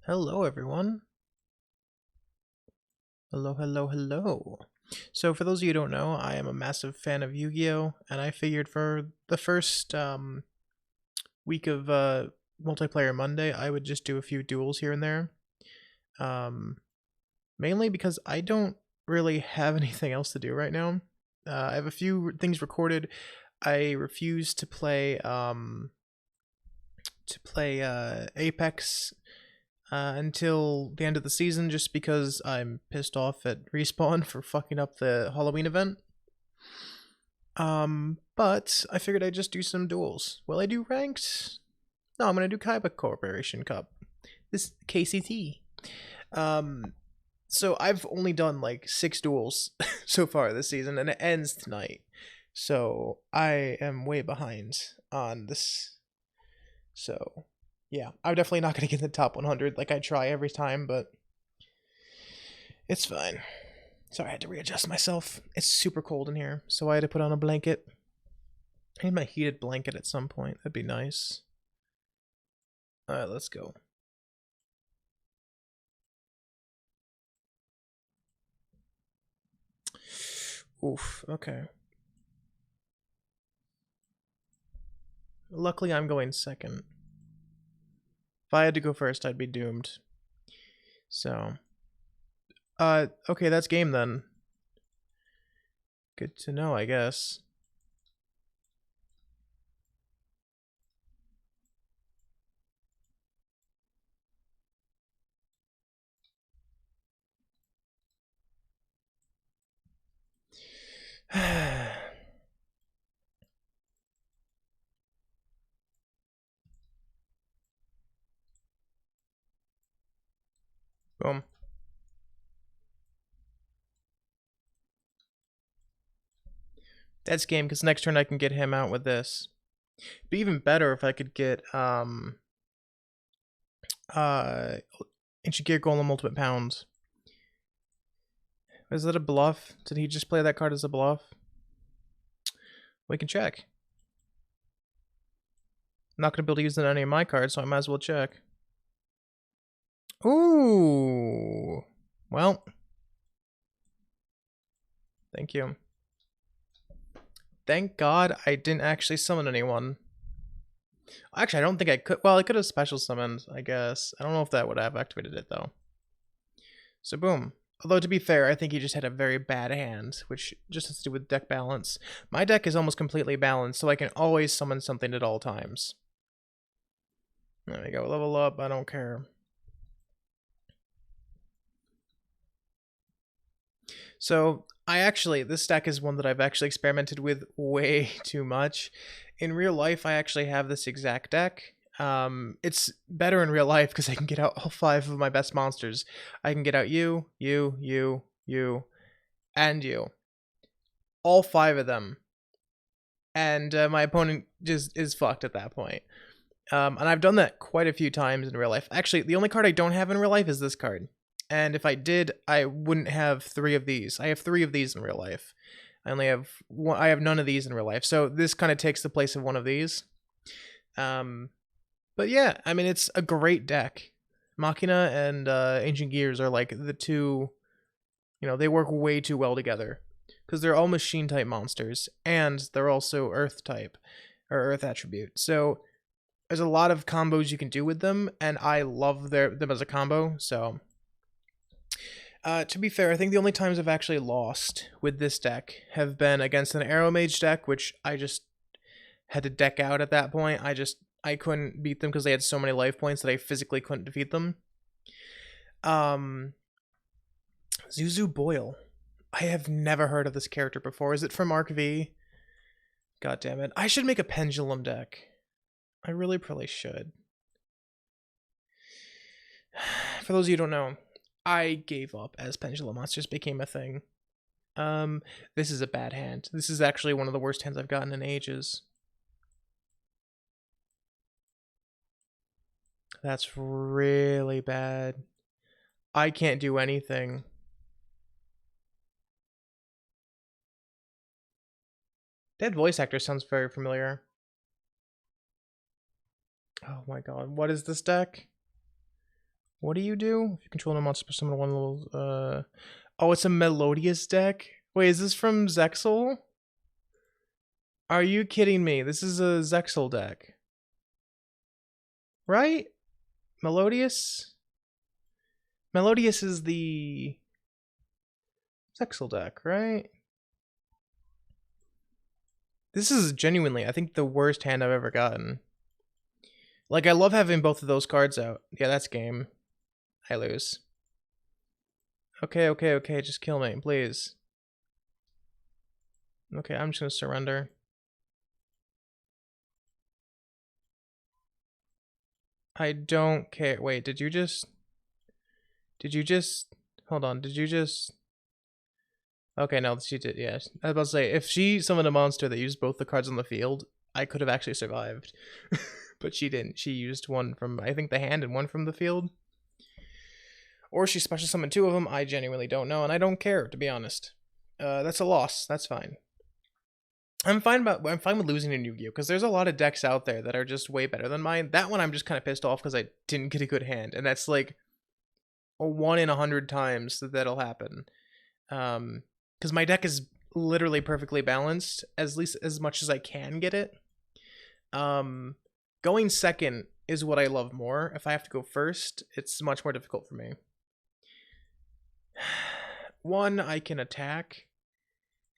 Hello, everyone. Hello, hello, hello. So, for those of you who don't know, I am a massive fan of Yu-Gi-Oh! And I figured for the first week of Multiplayer Monday, I would just do a few duels here and there. Mainly because I don't really have anything else to do right now. I have a few things recorded. I refuse to play Apex until the end of the season just because I'm pissed off at Respawn for fucking up the Halloween event. But I figured I'd just do some duels. Will I do ranked? No, I'm gonna do Kaiba Corporation Cup. This KCT. So I've only done like 6 duels so far this season, and it ends tonight. So I am way behind on this. So yeah, I'm definitely not going to get in the top 100 like I try every time, but it's fine. Sorry, I had to readjust myself. It's super cold in here, so I had to put on a blanket. I need my heated blanket at some point. That'd be nice. Alright, let's go. Oof, okay. Luckily, I'm going second. If I had to go first, I'd be doomed. So, okay, that's game then. Good to know, I guess. Boom. That's game, because next turn I can get him out with this. It'd be even better if I could get Ancient Gear Golem Ultimate Pound. Is that a bluff? Did he just play that card as a bluff? We can check. I'm not going to be able to use it on any of my cards, so I might as well check. Ooh. Well. Thank you. Thank God I didn't actually summon anyone. Actually, I don't think I could. Well, I could have special summoned, I guess. I don't know if that would have activated it, though. So, boom. Although, to be fair, I think he just had a very bad hand, which just has to do with deck balance. My deck is almost completely balanced, so I can always summon something at all times. There we go. Level up. I don't care. So, this deck is one that I've actually experimented with way too much. In real life, I actually have this exact deck. It's better in real life because I can get out all 5 of my best monsters. I can get out you, and you. All 5 of them. And my opponent just is fucked at that point. And I've done that quite a few times in real life. Actually, the only card I don't have in real life is this card. And if I did, I wouldn't have 3 of these. I have 3 of these in real life. I only have one. I have none of these in real life. So this kind of takes the place of one of these. But yeah, I mean, it's a great deck. Machina and Ancient Gears are like the two, they work way too well together. Because they're all machine type monsters. And they're also earth type, or earth attribute. So there's a lot of combos you can do with them. And I love them as a combo, so... to be fair, I think the only times I've actually lost with this deck have been against an Arrow Mage deck, which I just had to deck out at that point. I couldn't beat them because they had so many life points that I physically couldn't defeat them. Zuzu Boyle. I have never heard of this character before. Is it from Arc V? God damn it. I should make a Pendulum deck. I really probably should. For those of you who don't know, I gave up as Pendulum Monsters became a thing. This is a bad hand. This is actually one of the worst hands I've gotten in ages. That's really bad. I can't do anything. That voice actor sounds very familiar. Oh my god, what is this deck? What do you do? If you control a monster, summon one level. Oh, it's a Melodious deck. Wait, is this from Zexal? Are you kidding me? This is a Zexal deck, right? Melodious. Melodious is the Zexal deck, right? This is genuinely, I think, the worst hand I've ever gotten. Like, I love having both of those cards out. Yeah, that's game. I lose. Okay, just kill me, please. Okay, I'm just gonna surrender. I don't care. Wait, did you just... Hold on, did you just... Okay, no, she did, yeah. I was about to say, if she summoned a monster that used both the cards on the field, I could have actually survived. But she didn't. She used one from, I think, the hand and one from the field. Or she special summoned two of them. I genuinely don't know, and I don't care, to be honest. That's a loss. That's fine. I'm fine with losing in Yu-Gi-Oh! Because there's a lot of decks out there that are just way better than mine. That one I'm just kind of pissed off because I didn't get a good hand, and that's like a 1 in 100 times that'll happen. Because my deck is literally perfectly balanced, at least as much as I can get it. Going second is what I love more. If I have to go first, it's much more difficult for me. One, I can attack.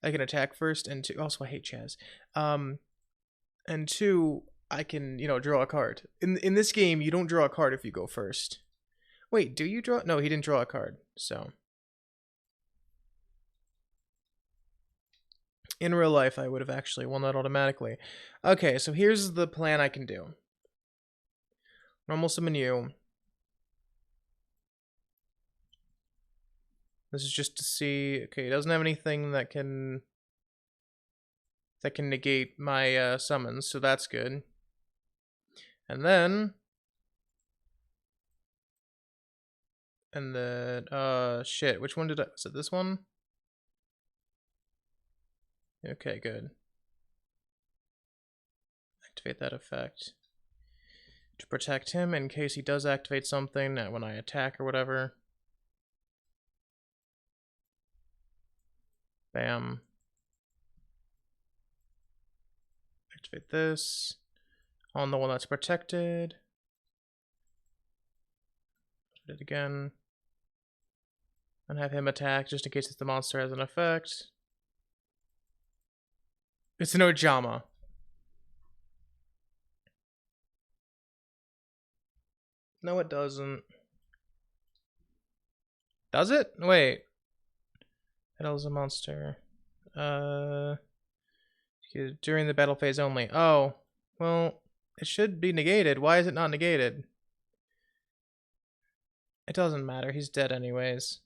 I can attack first, and two, also I hate Chaz. And two, I can, draw a card. In this game, you don't draw a card if you go first. Wait, do you draw? No, he didn't draw a card, so. In real life, I would have actually won that automatically. Okay, so here's the plan I can do. Normal summon you. This is just to see. Okay, he doesn't have anything that can negate my summons, so that's good. And then shit, which one did I, was it this one? Okay, good. Activate that effect to protect him in case he does activate something when I attack or whatever. Bam. Activate this on the one that's protected. Put it again. And have him attack just in case the monster has an effect. It's an Ojama. No, it doesn't. Does it? Wait. It is a monster. During the battle phase only. Oh, well, it should be negated. Why is it not negated? It doesn't matter. He's dead anyways.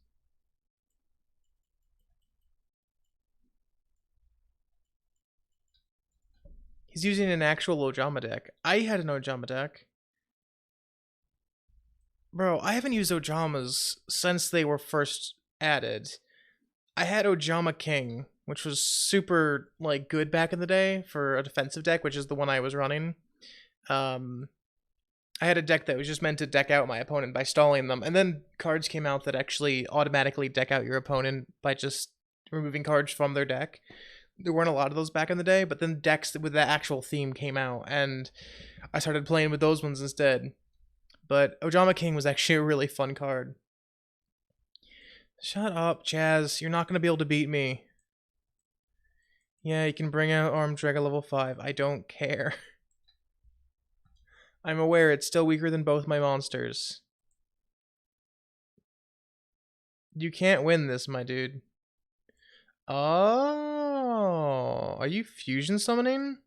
He's using an actual Ojama deck. I had an Ojama deck. Bro, I haven't used Ojamas since they were first added. I had Ojama King, which was super good back in the day for a defensive deck, which is the one I was running. I had a deck that was just meant to deck out my opponent by stalling them, and then cards came out that actually automatically deck out your opponent by just removing cards from their deck. There weren't a lot of those back in the day, but then decks with that actual theme came out, and I started playing with those ones instead. But Ojama King was actually a really fun card. Shut up, Chaz. You're not going to be able to beat me. Yeah, you can bring out Armed Dragon level 5. I don't care. I'm aware it's still weaker than both my monsters. You can't win this, my dude. Oh, are you fusion summoning?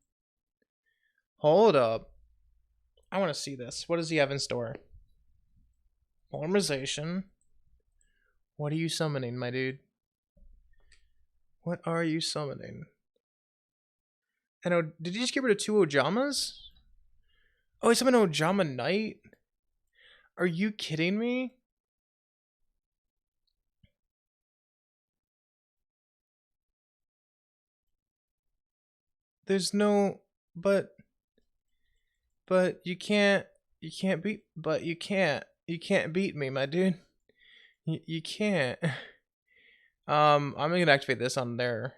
Hold up. I want to see this. What does he have in store? Polymerization. What are you summoning, my dude? What are you summoning? And did you just get rid of 2 Ojamas? Oh, he's summoning Ojama Knight? Are you kidding me? There's no... But you can't beat... But you can't. You can't beat me, my dude. You can't. I'm gonna activate this on the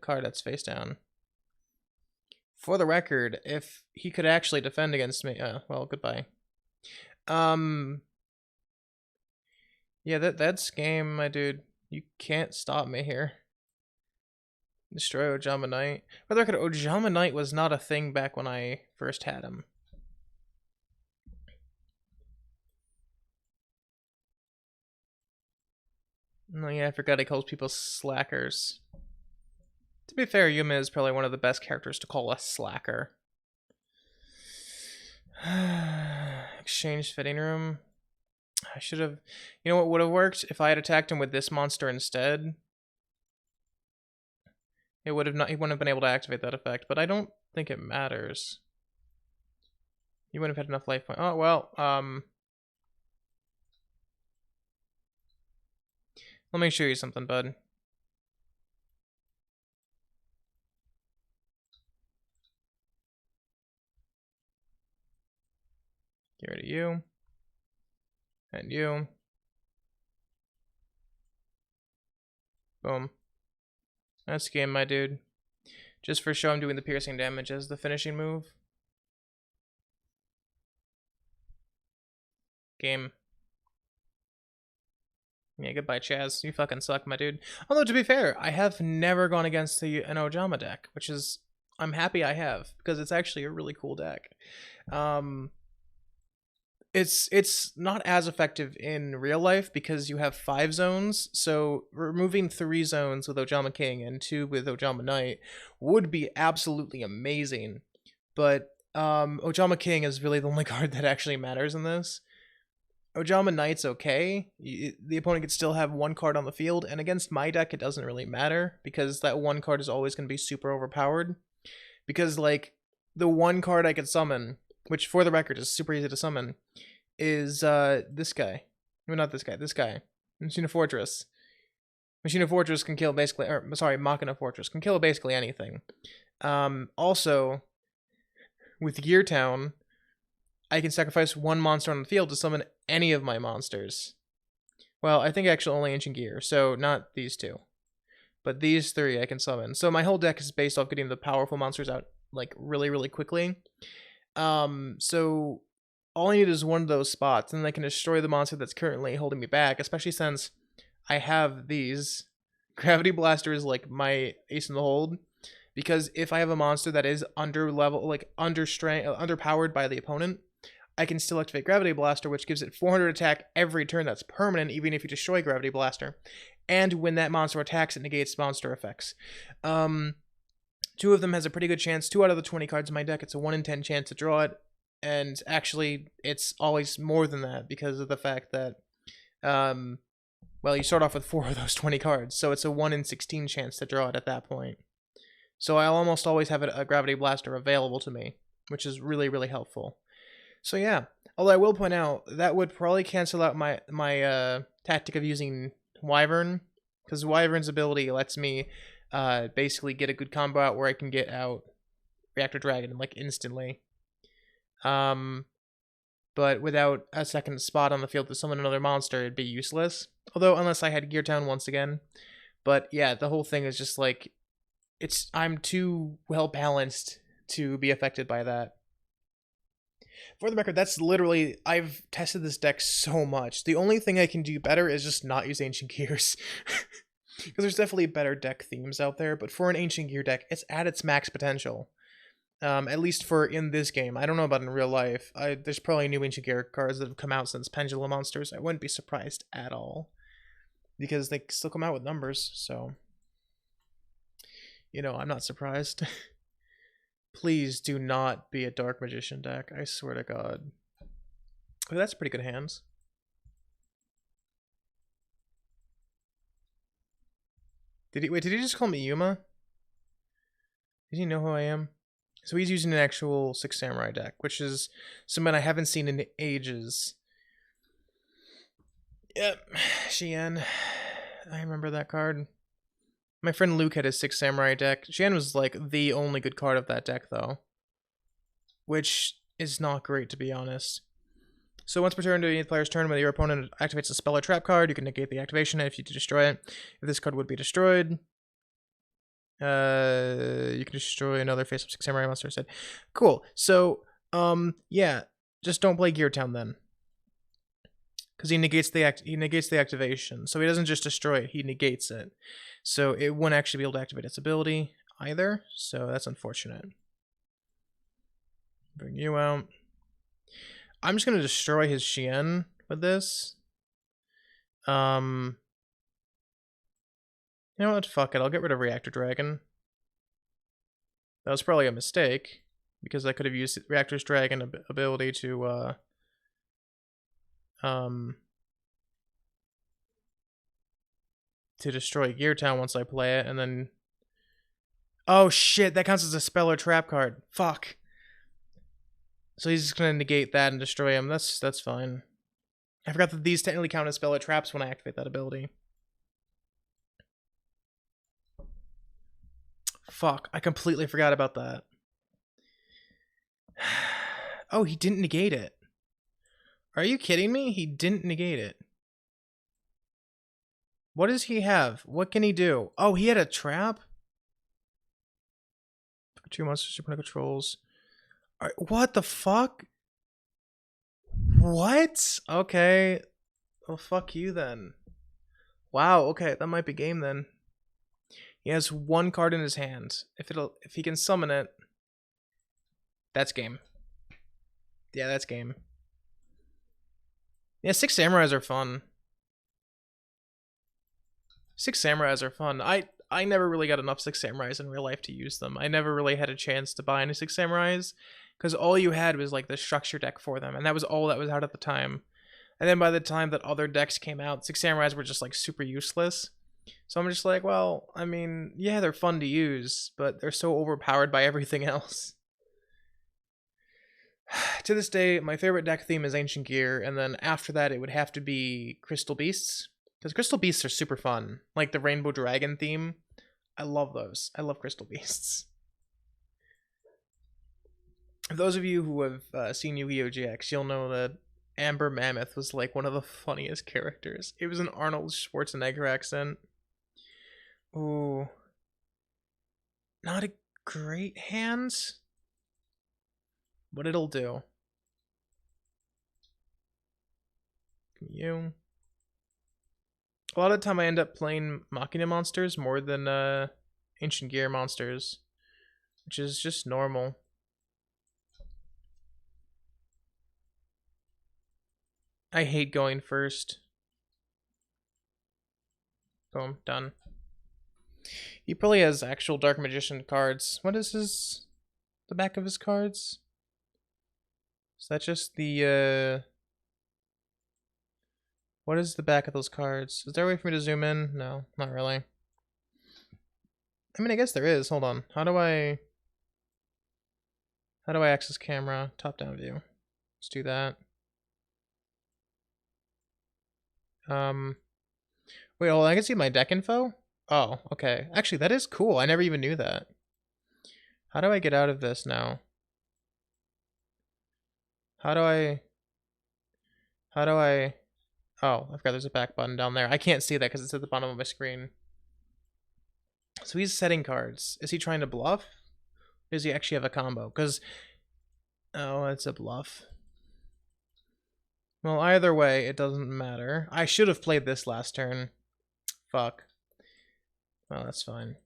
card that's face down. For the record, if he could actually defend against me, well, goodbye. Yeah, that's game, my dude. You can't stop me here. Destroy Ojama Knight. For the record, Ojama Knight was not a thing back when I first had him. Oh yeah, I forgot he calls people slackers. To be fair, Yuma is probably one of the best characters to call a slacker. Exchange fitting room. I should have... You know what would have worked? If I had attacked him with this monster instead. It would have not... He wouldn't have been able to activate that effect, but I don't think it matters. You wouldn't have had enough life points. Oh, well, let me show you something, bud. Get rid of you. And you. Boom. That's game, my dude. Just for show, I'm doing the piercing damage as the finishing move. Game. Yeah, goodbye, Chaz. You fucking suck, my dude. Although, to be fair, I have never gone against an Ojama deck, which is... I'm happy I have, because it's actually a really cool deck. It's not as effective in real life because you have 5 zones, so removing 3 zones with Ojama King and 2 with Ojama Knight would be absolutely amazing. But Ojama King is really the only card that actually matters in this. Ojama Knight's okay. The opponent could still have 1 card on the field, and against my deck it doesn't really matter because that 1 card is always going to be super overpowered. Because, like, the 1 card I could summon, which for the record is super easy to summon, is this guy. No, not this guy. This guy. Machina Fortress. Machina Fortress can kill basically, or sorry, Machina Fortress can kill basically anything. Also, with Gear Town, I can sacrifice 1 monster on the field to summon any of my monsters. Well, I think actually only Ancient Gear, so not these 2. But these 3 I can summon. So my whole deck is based off getting the powerful monsters out, like, really, really quickly. So all I need is 1 of those spots, and I can destroy the monster that's currently holding me back, especially since I have these. Gravity Blaster is like my ace in the hold, because if I have a monster that is underpowered by the opponent, I can still activate Gravity Blaster, which gives it 400 attack every turn that's permanent, even if you destroy Gravity Blaster. And when that monster attacks, it negates monster effects. 2 of them has a pretty good chance. 2 out of the 20 cards in my deck, it's a 1 in 10 chance to draw it. And actually, it's always more than that because of the fact that, well, you start off with 4 of those 20 cards. So it's a 1 in 16 chance to draw it at that point. So I'll almost always have a Gravity Blaster available to me, which is really, really helpful. So yeah, although I will point out, that would probably cancel out my tactic of using Wyvern, because Wyvern's ability lets me basically get a good combo out where I can get out Reactor Dragon, like, instantly. But without a second spot on the field to summon another monster, it'd be useless. Although, unless I had Gear Town once again. But yeah, the whole thing is just like, I'm too well balanced to be affected by that. For the record, that's literally, I've tested this deck so much. The only thing I can do better is just not use Ancient Gears. Because there's definitely better deck themes out there, but for an Ancient Gear deck, it's at its max potential. At least for in this game. I don't know about in real life. There's probably new Ancient Gear cards that have come out since Pendulum Monsters. I wouldn't be surprised at all. Because they still come out with numbers, so... You know, I'm not surprised. Please do not be a Dark Magician deck. I swear to God. Oh, that's pretty good hands. Did he just call me Yuma? Did he know who I am? So he's using an actual 6 Samurai deck, which is someone I haven't seen in ages. Yep, Xian. I remember that card. My friend Luke had his 6 Samurai deck. Xian was like the only good card of that deck, though. Which is not great, to be honest. So once per turn during the player's turn, when your opponent activates a spell or trap card, you can negate the activation if you destroy it. If this card would be destroyed, you can destroy another face-up 6 samurai monster instead. Cool. So, yeah, just don't play Gear Town then, because he negates the activation. So he doesn't just destroy it; he negates it. So it wouldn't actually be able to activate its ability either. So that's unfortunate. Bring you out. I'm just gonna destroy his Shien with this. You know what? Fuck it. I'll get rid of Reactor Dragon. That was probably a mistake, because I could have used Reactor's Dragon ability to destroy Gear Town once I play it, and then... Oh shit, that counts as a spell or trap card. Fuck. So he's just gonna negate that and destroy him. That's fine. I forgot that these technically count as spell or traps when I activate that ability. Fuck, I completely forgot about that. Oh, he didn't negate it. Are you kidding me? He didn't negate it. What does he have? What can he do? Oh, he had a trap? 2 monsters, super controls. What the fuck? What? Okay. Well, fuck you then. Wow, okay, that might be game then. He has 1 card in his hand. If he can summon it, that's game. Yeah, that's game. Yeah, 6 samurais are fun. 6 samurais are fun. I never really got enough 6 samurais in real life to use them. I never really had a chance to buy any 6 samurais, because all you had was like the structure deck for them, and that was all that was out at the time. And then by the time that other decks came out, 6 samurais were just like super useless. So I'm just like, well, I mean, yeah, they're fun to use, but they're so overpowered by everything else. To this day, my favorite deck theme is Ancient Gear, and then after that, it would have to be Crystal Beasts, because Crystal Beasts are super fun. Like the Rainbow Dragon theme, I love those. I love Crystal Beasts. For those of you who have seen Yu-Gi-Oh! GX, you'll know that Amber Mammoth was like one of the funniest characters. It was an Arnold Schwarzenegger accent. Ooh. Not a great hand, but it'll do. You. A lot of the time I end up playing Machina monsters more than Ancient Gear monsters, which is just normal. I hate going first. Boom, done. He probably has actual Dark Magician cards. What is the back of his cards? Is that just the, what is the back of those cards? Is there a way for me to zoom in? No, not really. I mean, I guess there is. Hold on. How do I access camera? Top-down view. Let's do that. Wait, hold on. I can see my deck info? Oh, okay. Actually, that is cool. I never even knew that. How do I get out of this now? How do I... Oh, I forgot there's a back button down there. I can't see that because it's at the bottom of my screen. So he's setting cards. Is he trying to bluff? Or does he actually have a combo? Because... Oh, it's a bluff. Well, either way, it doesn't matter. I should have played this last turn. Fuck. Well, that's fine.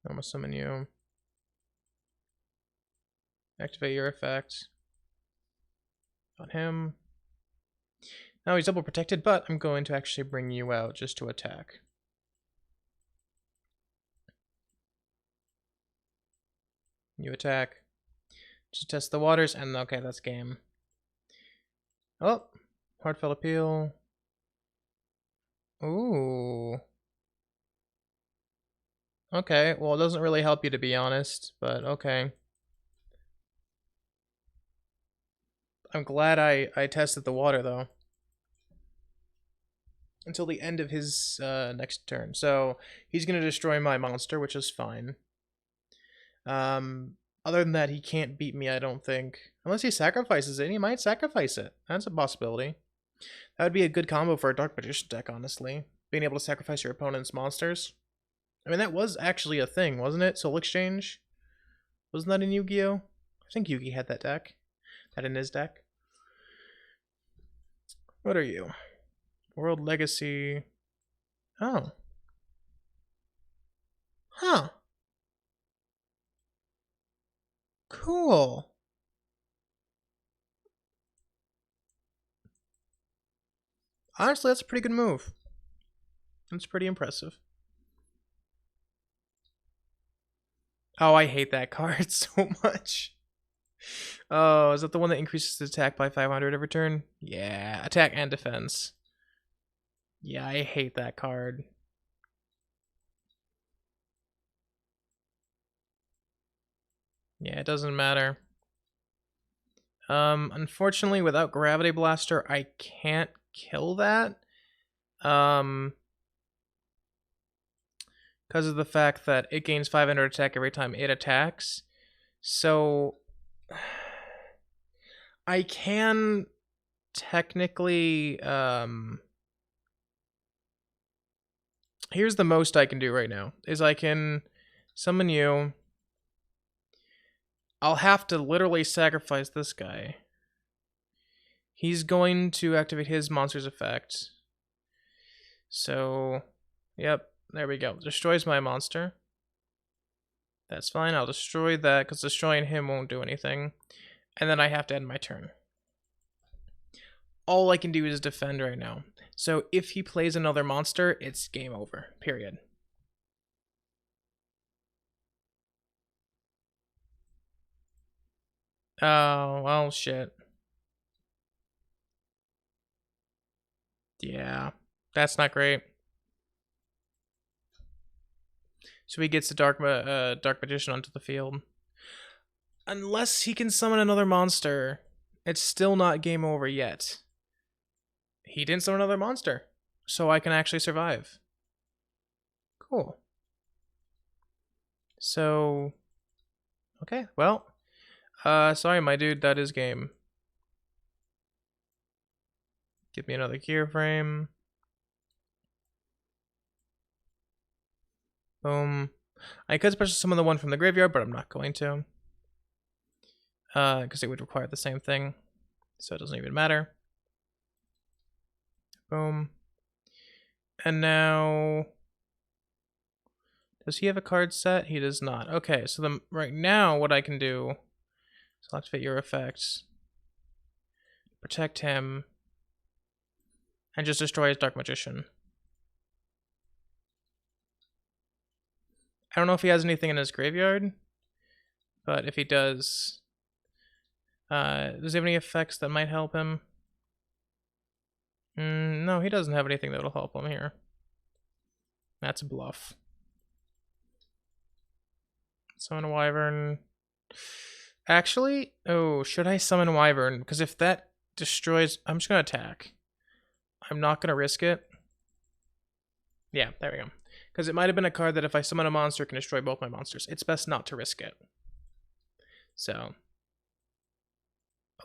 I'm gonna summon you. Activate your effect. On him. Now he's double protected, but I'm going to actually bring you out just to attack. You attack. Just test the waters, and okay, that's game. Oh, heartfelt appeal. Ooh. Okay, well, it doesn't really help you, to be honest, but okay. I'm glad I tested the water, though. until the end of his next turn. So he's going to destroy my monster, which is fine. Other than that, he can't beat me, I don't think. Unless he sacrifices it. He might sacrifice it. That's a possibility. That would be a good combo for a Dark Magician deck, honestly. Being able to sacrifice your opponent's monsters. I mean, that was actually a thing, wasn't it? Soul Exchange? Wasn't that in Yu-Gi-Oh? I think Yugi had that deck. That in his deck. What are you? World Legacy. Oh. Huh. Cool. Honestly, that's a pretty good move. That's pretty impressive. Oh, I hate that card so much. Oh, is that the one that increases the attack by 500 every turn? Yeah, attack and defense. Yeah, I hate that card. Yeah, it doesn't matter. Unfortunately, without Gravity Blaster, I can't kill that. Because of the fact that it gains 500 attack every time it attacks. So I can technically here's the most I can do right now is I can summon you. I'll have to literally sacrifice this guy. He's going to activate his monster's effect. So, yep, there we go. Destroys my monster. That's fine. I'll destroy that because destroying him won't do anything. And then I have to end my turn. All I can do is defend right now. So if he plays another monster, it's game over. Period. Oh, well, shit. Yeah, that's not great. So he gets the Dark Magician onto the field. Unless he can summon another monster, it's still not game over yet. He didn't summon another monster, so I can actually survive. Cool. So, okay, well, sorry, my dude, that is game. Give me another gear frame. Boom. I could special summon the one from the graveyard, but I'm not going to. Because it would require the same thing. So it doesn't even matter. Boom. And now... Does he have a card set? He does not. Okay, so right now what I can do is I'll activate your effects. Protect him. And just destroy his Dark Magician. I don't know if he has anything in his graveyard. But if he does... does he have any effects that might help him? No, he doesn't have anything that'll help him here. That's a bluff. Summon a Wyvern. Actually, oh, should I summon a Wyvern? Because if that destroys... I'm just going to attack. I'm not going to risk it. Yeah, there we go. Because it might have been a card that if I summon a monster, it can destroy both my monsters. It's best not to risk it. So...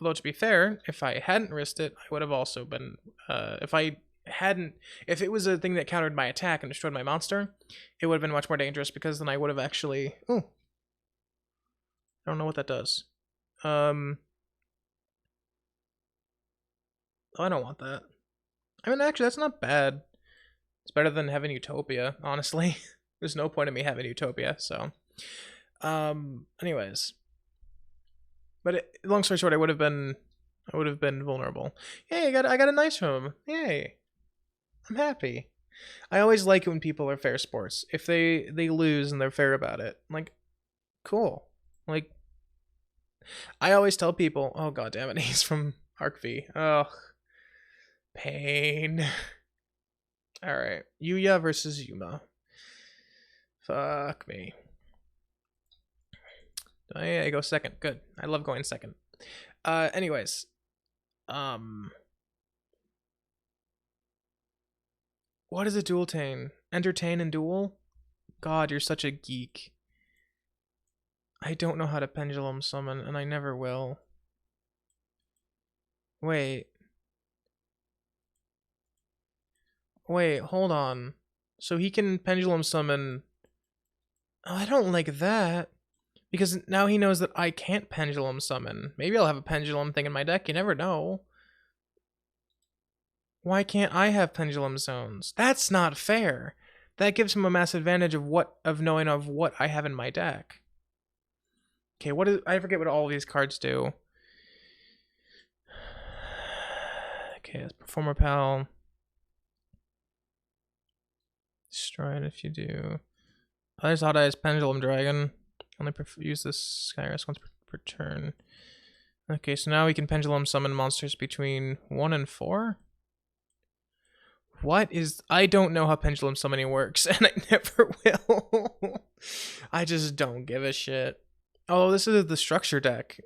Although, to be fair, if I hadn't risked it, I would have also been... If it was a thing that countered my attack and destroyed my monster, it would have been much more dangerous because then I would have actually... Ooh. I don't know what that does. Oh, I don't want that. I mean, actually, that's not bad. It's better than having Utopia, honestly. There's no point in me having Utopia, so... Anyways... But long story short, I would have been vulnerable. Hey, I got a nice home. Yay. I'm happy. I always like it when people are fair sports. If they lose and they're fair about it. Like, cool. Like, I always tell people, oh god damn it, he's from Arc V. Oh, pain. Alright. Yuya versus Yuma. Fuck me. Oh, yeah, I go second. Good. I love going second. Anyways. What is a dualtane? Entertain and duel? God, you're such a geek. I don't know how to pendulum summon, and I never will. Wait. Wait, hold on. So he can pendulum summon... Oh, I don't like that. Because now he knows that I can't pendulum summon. Maybe I'll have a pendulum thing in my deck, you never know. Why can't I have pendulum zones? That's not fair. That gives him a massive advantage of knowing of what I have in my deck. Okay, I forget what all these cards do. Okay, it's Performer Pal. Destroy it if you do. Others thought I was Pendulum Dragon. Only use this Skyrest once per turn. Okay, so now we can pendulum summon monsters between 1 and 4? What is... I don't know how pendulum summoning works, and I never will. I just don't give a shit. Oh, this is the structure deck.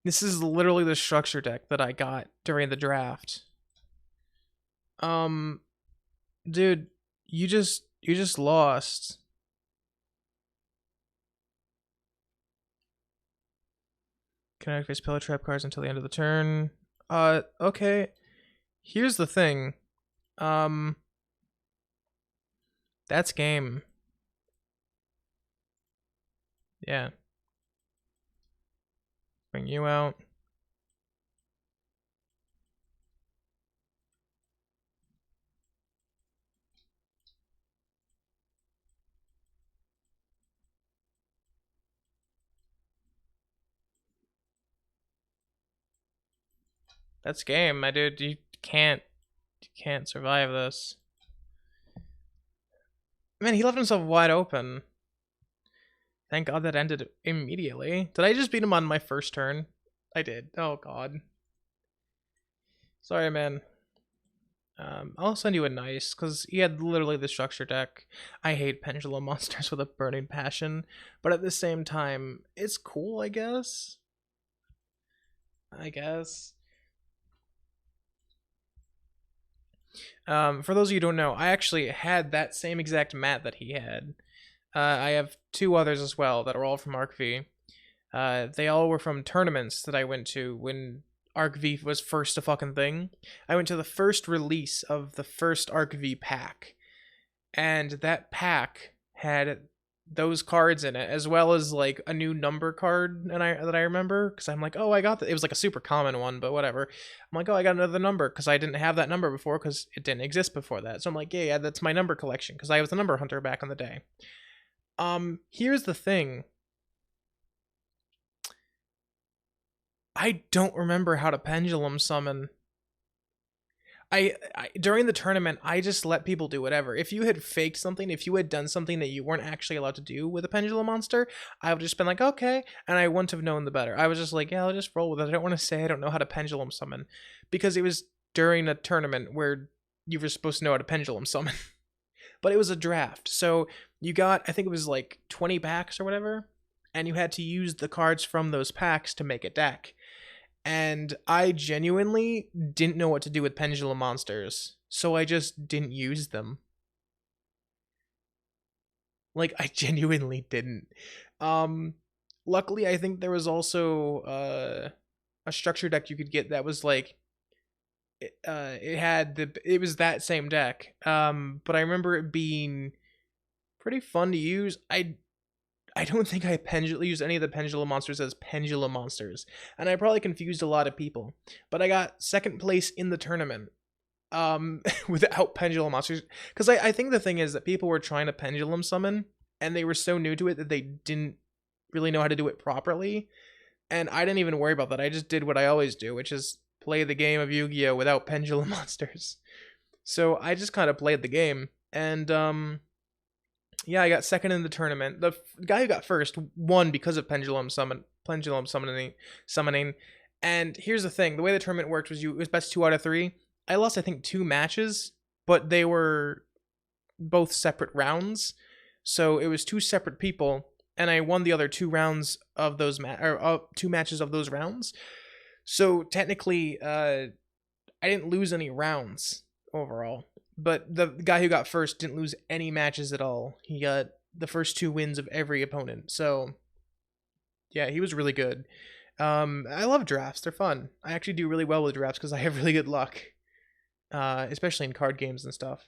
This is literally the structure deck that I got during the draft. Dude, you just lost. Can activate pillar trap cards until the end of the turn. Okay. Here's the thing. That's game. Yeah. Bring you out. That's game, my dude. You can't survive this. Man, he left himself wide open. Thank God that ended immediately. Did I just beat him on my first turn? I did. Oh God. Sorry, man. I'll send you a nice, because he had literally the structure deck. I hate pendulum monsters with a burning passion, but at the same time, it's cool, I guess. For those of you who don't know, I actually had that same exact mat that he had. I have 2 others as well that are all from Arc V. They all were from tournaments that I went to when Arc V was first a fucking thing. I went to the first release of the first Arc V pack, and that pack had those cards in it, as well as like a new number card that I remember, because I'm like, oh, I got that. It was like a super common one, but whatever. I'm like, oh, I got another number, because I didn't have that number before, because it didn't exist before that. So I'm like, yeah, that's my number collection, because I was a number hunter back in the day. Here's the thing. I don't remember how to pendulum summon. I during the tournament, I just let people do whatever. If you had faked something, if you had done something that you weren't actually allowed to do with a pendulum monster, I would just been like, okay, and I wouldn't have known the better. I was just like, yeah, I'll just roll with it. I don't want to say I don't know how to pendulum summon, because it was during a tournament where you were supposed to know how to pendulum summon. But it was a draft, so you got, I think it was like 20 packs or whatever, and you had to use the cards from those packs to make a deck. And I genuinely didn't know what to do with pendulum monsters, so I just didn't use them. Like, I genuinely didn't. Luckily, I think there was also a structure deck you could get that was like, it was that same deck. But I remember it being pretty fun to use. I don't think I used any of the pendulum monsters as pendulum monsters, and I probably confused a lot of people. But I got second place in the tournament without pendulum monsters, because I think the thing is that people were trying to pendulum summon, and they were so new to it that they didn't really know how to do it properly, and I didn't even worry about that. I just did what I always do, which is play the game of Yu-Gi-Oh without pendulum monsters. So I just kind of played the game, and yeah, I got second in the tournament. The guy who got first won because of pendulum summoning. And here's the thing: the way the tournament worked was it was best 2 out of 3. I lost, I think, 2 matches, but they were both separate rounds, so it was 2 separate people, and I won the other 2 rounds of those 2 matches of those rounds. So technically, I didn't lose any rounds overall. but the guy who got first didn't lose any matches at all. He got the first 2 wins of every opponent. So yeah, he was really good. I love drafts. They're fun. I actually do really well with drafts because I have really good luck, especially in card games and stuff.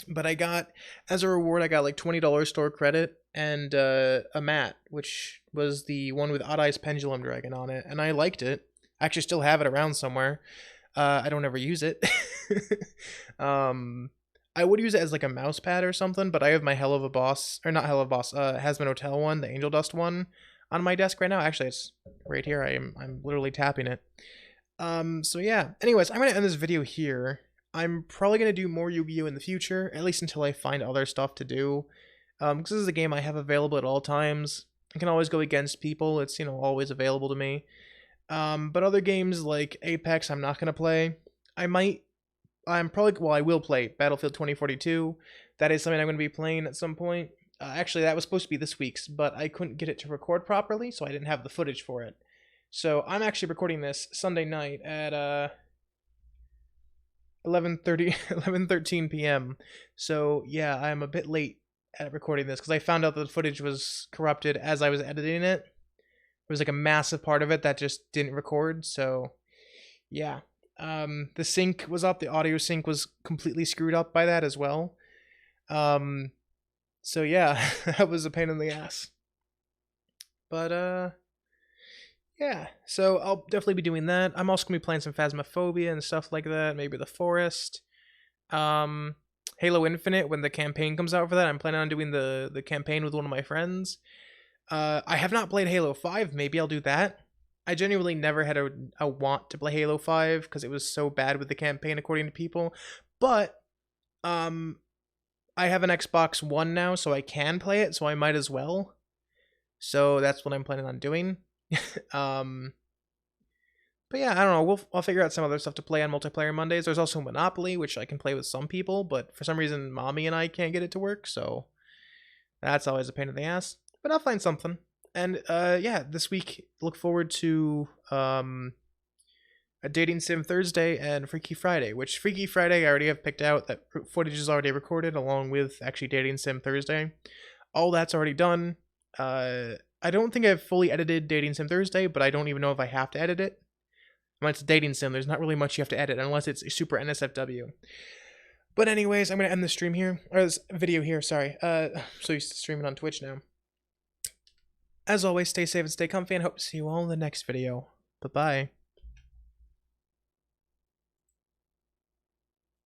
But I got, as a reward, I got like $20 store credit and a mat, which was the one with Odd Eye's Pendulum Dragon on it, and I liked it. I actually still have it around somewhere. I don't ever use it. I would use it as like a mouse pad or something, but I have my Hell of a Boss, or not Hell of a Boss, Hasbin Hotel one, the Angel Dust one, on my desk right now. Actually, it's right here. I'm literally tapping it. So yeah. Anyways, I'm gonna end this video here. I'm probably gonna do more Yu-Gi-Oh in the future, at least until I find other stuff to do. Because this is a game I have available at all times. I can always go against people. It's, you know, always available to me. But other games like Apex, I'm not gonna play. I will play Battlefield 2042. That is something I'm going to be playing at some point. Actually, that was supposed to be this week's, but I couldn't get it to record properly, so I didn't have the footage for it. So I'm actually recording this Sunday night at 11:13 p.m. So yeah, I'm a bit late at recording this because I found out that the footage was corrupted as I was editing it. There was like a massive part of it that just didn't record, so yeah. The sync was up, the audio sync was completely screwed up by that as well. So yeah, that was a pain in the ass. But yeah, so I'll definitely be doing that. I'm also gonna be playing some Phasmophobia and stuff like that, maybe The Forest. Halo Infinite, when the campaign comes out for that, I'm planning on doing the campaign with one of my friends. I have not played Halo 5, maybe I'll do that. I genuinely never had a want to play Halo 5 because it was so bad with the campaign according to people. But I have an Xbox One now, so I can play it, so I might as well. So that's what I'm planning on doing. But yeah, I don't know. I'll figure out some other stuff to play on multiplayer Mondays. There's also Monopoly, which I can play with some people, but for some reason, Mommy and I can't get it to work, so that's always a pain in the ass. But I'll find something. And yeah, this week, look forward to a Dating Sim Thursday and Freaky Friday, which Freaky Friday I already have picked out. That footage is already recorded along with actually Dating Sim Thursday. All that's already done. I don't think I've fully edited Dating Sim Thursday, but I don't even know if I have to edit it. When it's Dating Sim, there's not really much you have to edit unless it's a super NSFW. But anyways, I'm going to end the stream here, or this video here, sorry. So you're streaming on Twitch now. As always, stay safe and stay comfy, and hope to see you all in the next video. Bye-bye.